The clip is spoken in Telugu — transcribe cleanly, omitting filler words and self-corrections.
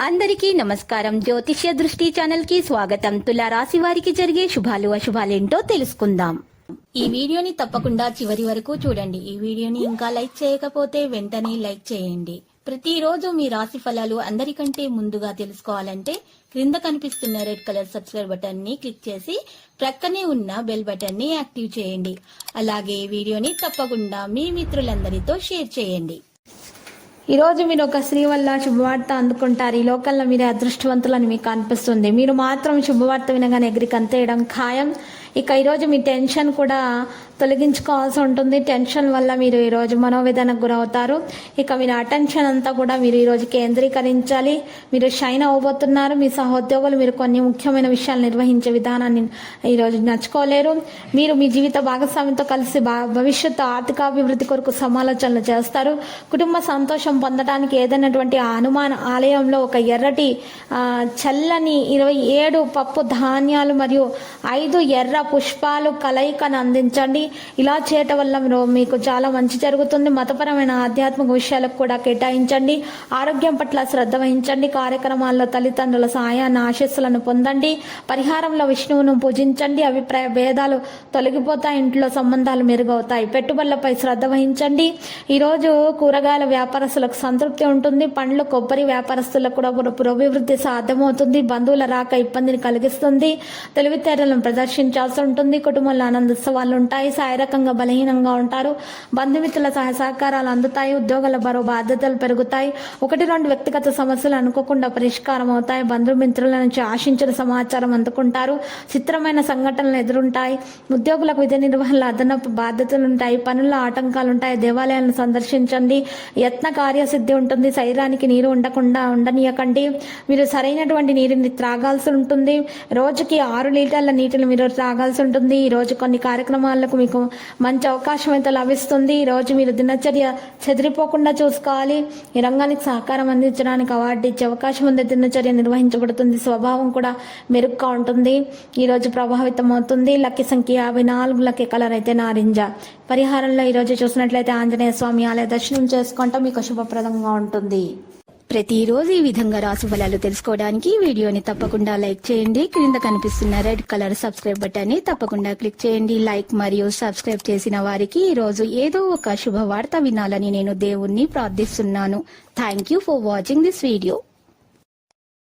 అందరికీ నమస్కారం. జ్యోతిష్య దృష్టి ఛానల్ కి స్వాగతం. తులా రాశి వారికి జరిగే శుభాలు అశుభాలేంటో తెలుసుకుందాం. ఈ వీడియోని తప్పకుండా చివరి వరకు చూడండి. ఈ వీడియోని ఇంకా లైక్ చేయకపోతే వెంటనే లైక్ చేయండి. ప్రతిరోజు మీ రాశి ఫలాలు అందరికంటే ముందుగా తెలుసుకోవాలంటే క్రింద కనిపిస్తున్న రెడ్ కలర్ సబ్స్క్రైబ్ బటన్ ని క్లిక్ చేసి ప్రక్కనే ఉన్న బెల్ బటన్ ని యాక్టివ్ చేయండి. అలాగే వీడియోని తప్పకుండా మీ మిత్రులందరితో షేర్ చేయండి. ఈరోజు మీరు ఒక స్త్రీ వల్ల శుభవార్త అందుకుంటారు. ఈ లోకల్లో మీరు అదృష్టవంతులని మీకు అనిపిస్తుంది. మీరు మాత్రం శుభవార్త వినగానే ఎగిరి కంతేయడం ఖాయం. ఇక ఈరోజు మీ టెన్షన్ కూడా తొలగించుకోవాల్సి ఉంటుంది. టెన్షన్ వల్ల మీరు ఈరోజు మనోవేదనకు గురవుతారు. ఇక మీరు అటెన్షన్ అంతా కూడా మీరు ఈరోజు కేంద్రీకరించాలి. మీరు షైన్ అవ్వబోతున్నారు. మీ సహోద్యోగులు మీరు కొన్ని ముఖ్యమైన విషయాలు నిర్వహించే విధానాన్ని ఈరోజు నచ్చుకోలేరు. మీరు మీ జీవిత భాగస్వామితో కలిసి భవిష్యత్తు ఆర్థికాభివృద్ధి కొరకు సమాలోచనలు చేస్తారు. కుటుంబ సంతోషం పొందడానికి ఏదైనటువంటి హనుమాన్ ఆలయంలో ఒక ఎర్రటి చల్లని 27 పప్పు ధాన్యాలు మరియు 5 ఎర్ర పుష్పాలు కలయికను అందించండి. ఇలా చేయటం వల్ల మీకు చాలా మంచి జరుగుతుంది. మతపరమైన ఆధ్యాత్మిక విషయాలకు కూడా కేటాయించండి. ఆరోగ్యం పట్ల శ్రద్ధ వహించండి. కార్యక్రమాల్లో తల్లిదండ్రుల సహాయాన్ని ఆశీస్సులను పొందండి. పరిహారంలో విష్ణువును పూజించండి. అభిప్రాయ భేదాలు తొలగిపోతాయి. ఇంట్లో సంబంధాలు మెరుగవుతాయి. పెట్టుబడులపై శ్రద్ధ వహించండి. ఈరోజు కూరగాయల వ్యాపారస్తులకు సంతృప్తి ఉంటుంది. పండ్లు కొబ్బరి వ్యాపారస్తులకు కూడా పురోభివృద్ధి సాధ్యమవుతుంది. బంధువుల రాక ఇబ్బందిని కలిగిస్తుంది. తెలివితేటలను ప్రదర్శించాల్సి ఉంటుంది. కుటుంబంలో ఆనందోత్సవాలు ఉంటాయి. శారీరకంగా బలహీనంగా ఉంటారు. బంధుమిత్రుల సహకారాలు అందుతాయి. ఉద్యోగాల బరువు బాధ్యతలు పెరుగుతాయి. 1-2 వ్యక్తిగత సమస్యలు అనుకోకుండా పరిష్కారం అవుతాయి. బంధుమిత్రుల నుంచి ఆశించిన సమాచారం అందుకుంటారు. చిత్రమైన సంఘటనలు ఎదురుంటాయి. ఉద్యోగులకు విధి నిర్వహణలో అదనపు బాధ్యతలు ఉంటాయి. పనుల్లో ఆటంకాలు ఉంటాయి. దేవాలయాలను సందర్శించండి. యత్న కార్యసిద్ధి ఉంటుంది. శరీరానికి నీరు ఉండనీయకండి. మీరు సరైనటువంటి నీటిని త్రాగాల్సి ఉంటుంది. రోజుకి 6 లీటర్ల నీటిని మీరు త్రాగాల్సి ఉంటుంది. ఈ రోజు కొన్ని కార్యక్రమాలకు మీకు మంచి అవకాశం అయితే లభిస్తుంది. ఈ రోజు మీరు దినచర్య చెదిరిపోకుండా చూసుకోవాలి. ఈ రంగానికి సహకారం అందించడానికి అవార్డు ఇచ్చే అవకాశం ఉంది. దినచర్య నిర్వహించబడుతుంది. స్వభావం కూడా మెరుగ్గా ఉంటుంది. ఈ రోజు ప్రభావితం అవుతుంది. లక్కీ సంఖ్య 54. లక్కీ కలర్ అయితే నారింజ. పరిహారంలో ఈ రోజు చూసినట్లయితే ఆంజనేయ స్వామి ఆలయ దర్శనం చేసుకుంటే మీకు శుభప్రదంగా ఉంటుంది. ప్రతిరోజు ఈ విధంగా రాశి ఫలాలు తెలుసుకోవడానికి వీడియోని తప్పకుండా లైక్ చేయండి. క్రింద కనిపిస్తున్న రెడ్ కలర్ సబ్స్క్రైబ్ బటన్ ని తప్పకుండా క్లిక్ చేయండి. లైక్ మరియు సబ్స్క్రైబ్ చేసిన వారికి ఈ రోజు ఏదో ఒక శుభవార్త వినాలని నేను దేవుణ్ణి ప్రార్థిస్తున్నాను. Thank you for watching this video.